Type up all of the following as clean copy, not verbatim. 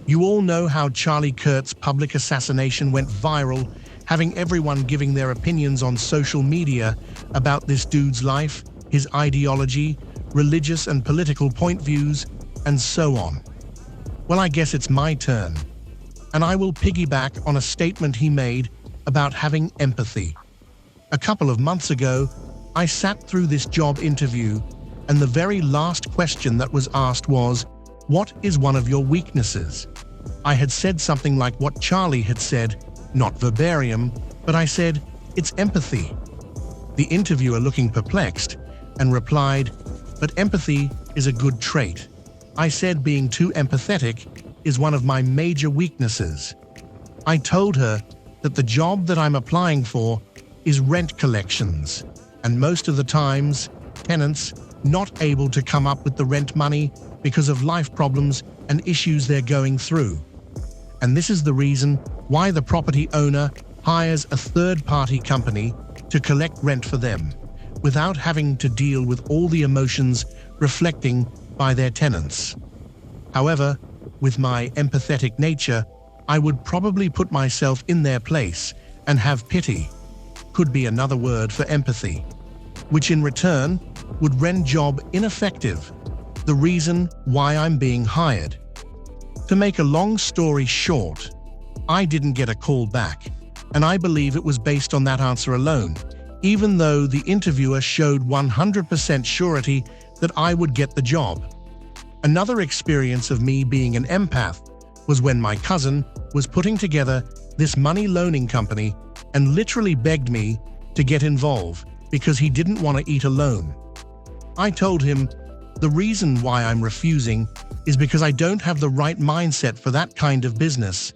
You all know how Charlie Kirk's public assassination went viral, having everyone giving their opinions on social media about this dude's life, his ideology, religious and political point views, and so on. Well, I guess it's my turn, and I will piggyback on a statement he made about having empathy. A couple of months ago, I sat through this job interview, and the very last question that was asked was, "What is one of your weaknesses?" I had said something like what Charlie had said, not verbatim, but I said, "It's empathy." The interviewer, looking perplexed, and replied, "But empathy is a good trait." I said being too empathetic is one of my major weaknesses. I told her that the job that I'm applying for is rent collections, and most of the times, tenants not able to come up with the rent money because of life problems and issues they're going through. And this is the reason why the property owner hires a third-party company to collect rent for them, without having to deal with all the emotions reflecting by their tenants. However, with my empathetic nature, I would probably put myself in their place and have pity, could be another word for empathy, which in return would render job ineffective, the reason why I'm being hired. To make a long story short, I didn't get a call back, and I believe it was based on that answer alone, even though the interviewer showed 100% surety that I would get the job. Another experience of me being an empath was when my cousin was putting together this money loaning company and literally begged me to get involved because he didn't want to eat alone. I told him, the reason why I'm refusing is because I don't have the right mindset for that kind of business,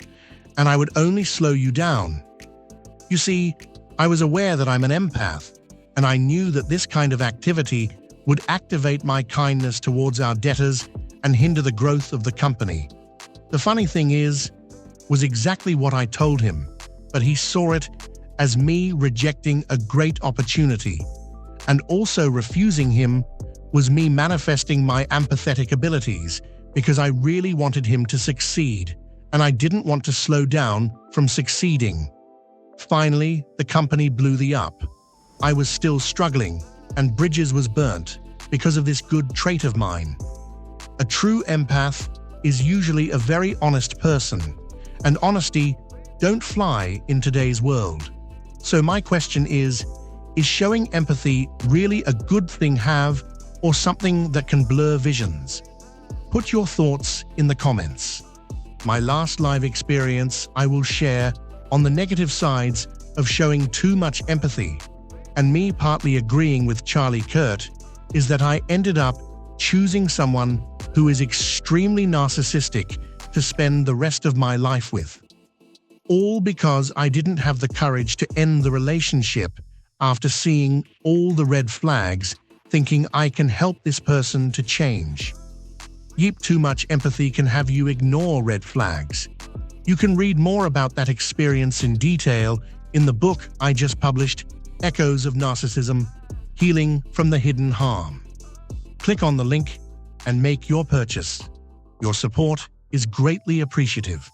and I would only slow you down. You see, I was aware that I'm an empath, and I knew that this kind of activity would activate my kindness towards our debtors and hinder the growth of the company. The funny thing was exactly what I told him, but he saw it as me rejecting a great opportunity, and also refusing him was me manifesting my empathetic abilities because I really wanted him to succeed, and I didn't want to slow down from succeeding. Finally, the company blew the up. I was still struggling, and bridges was burnt because of this good trait of mine. A true empath is usually a very honest person, and honesty don't fly in today's world. So my question is showing empathy really a good thing have, or something that can blur visions? Put your thoughts in the comments. My last live experience I will share on the negative sides of showing too much empathy, and me partly agreeing with Charlie Kirk, is that I ended up choosing someone who is extremely narcissistic to spend the rest of my life with. All because I didn't have the courage to end the relationship after seeing all the red flags, thinking I can help this person to change. Yep, too much empathy can have you ignore red flags. You can read more about that experience in detail in the book I just published, Echoes of Narcissism: Healing from the Hidden Harm. Click on the link and make your purchase. Your support is greatly appreciative.